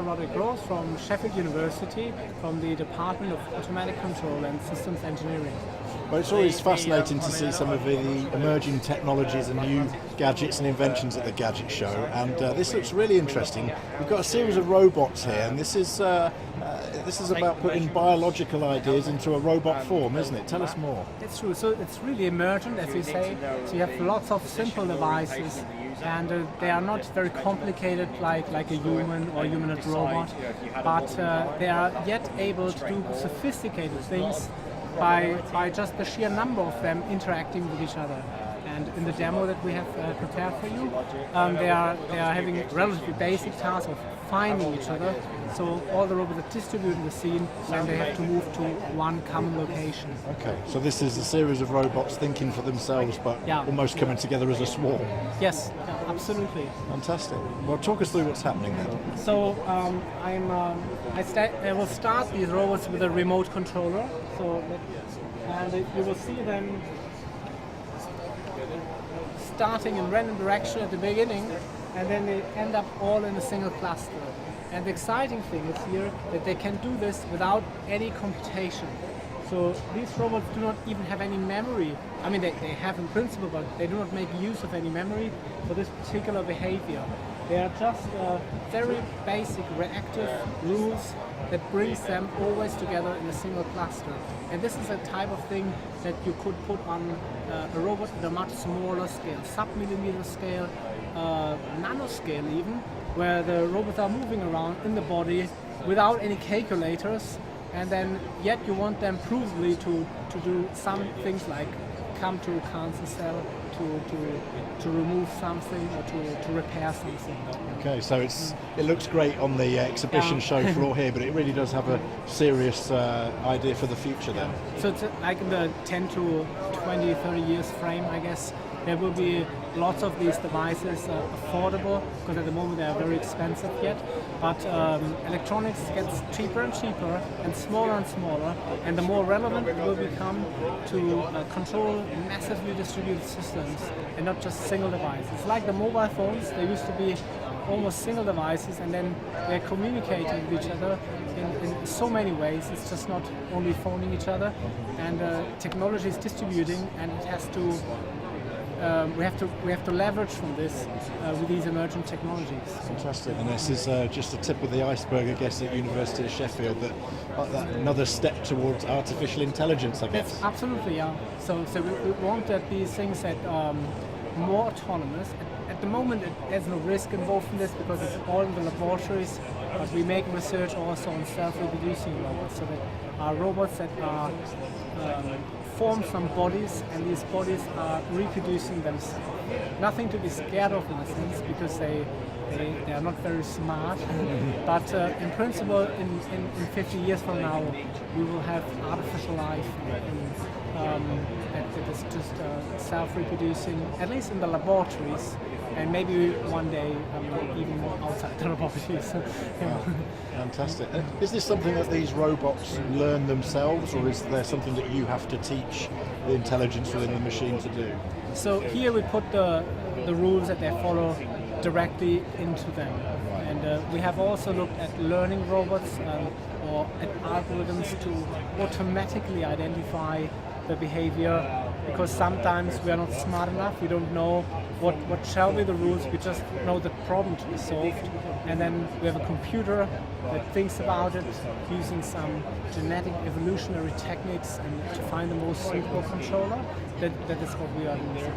Roderick Rose from Sheffield University, from the Department of Automatic Control and Systems Engineering. Well, it's always fascinating to see some of the emerging technologies and new gadgets and inventions at the Gadget show, and this looks really interesting. We've got a series of robots here, and this is about putting biological ideas into a robot form, isn't it? Tell us more. It's true. So it's really emergent, as we say. So you have lots of simple devices, and they are not very complicated like a human or humanoid robot, but they are yet able to do sophisticated things by just the sheer number of them interacting with each other. And in the demo that we have prepared for you, they are having relatively basic tasks of finding each other. So all the robots are distributed in the scene when they have to move to one common location. Okay, so this is a series of robots thinking for themselves, but almost coming together as a swarm. Yes, absolutely. Fantastic. Well, talk us through what's happening then. So I will start these robots with a remote controller. So and you will see them starting in random direction at the beginning, and then they end up all in a single cluster. And the exciting thing is here that they can do this without any computation. So these robots do not even have any memory. I mean, they have in principle, but they do not make use of any memory for this particular behavior. They are just very basic reactive rules that brings them always together in a single cluster. And this is a type of thing that you could put on a robot at a much smaller scale, sub-millimeter scale, nanoscale even, where the robots are moving around in the body without any calculators, and then yet you want them provably to do some things like come to a cancer cell, to remove something or to repair something. Okay, so it looks great on the exhibition show floor here, but it really does have a serious idea for the future then. So it's like in the 10 to 20, 30 years frame, I guess, there will be lots of these devices affordable, because at the moment they are very expensive yet, but electronics gets cheaper and cheaper and smaller, and the more relevant it will become to control massively distributed systems and not just single devices. It's like the mobile phones, they used to be almost single devices, and then they're communicating with each other in so many ways. It's just not only phoning each other, and technology is distributing, and it has to we have to leverage from this with these emerging technologies. Fantastic, and this is just the tip of the iceberg, I guess, at University of Sheffield. That another step towards artificial intelligence, I guess. Yes, absolutely, yeah. So we want that these things that more autonomous. At the moment, there's no risk involved in this because it's all in the laboratories. But we make research also on self-reproducing robots, so that are robots that are form from bodies, and these bodies are reproducing themselves. Nothing to be scared of in a sense, because they are not very smart. But in principle, in 50 years from now, we will have artificial life that is just self-reproducing, at least in the laboratories, and maybe one day even outside the laboratories. Fantastic. Is this something that these robots learn themselves, or is there something that you have to teach the intelligence within the machine to do? So here we put the rules that they follow directly into them. Right. And we have also looked at learning robots or at algorithms to automatically identify the behavior, because sometimes we are not smart enough, we don't know what shall be the rules, we just know the problem to be solved, and then we have a computer that thinks about it using some genetic evolutionary techniques and to find the most suitable controller. That is what we are doing.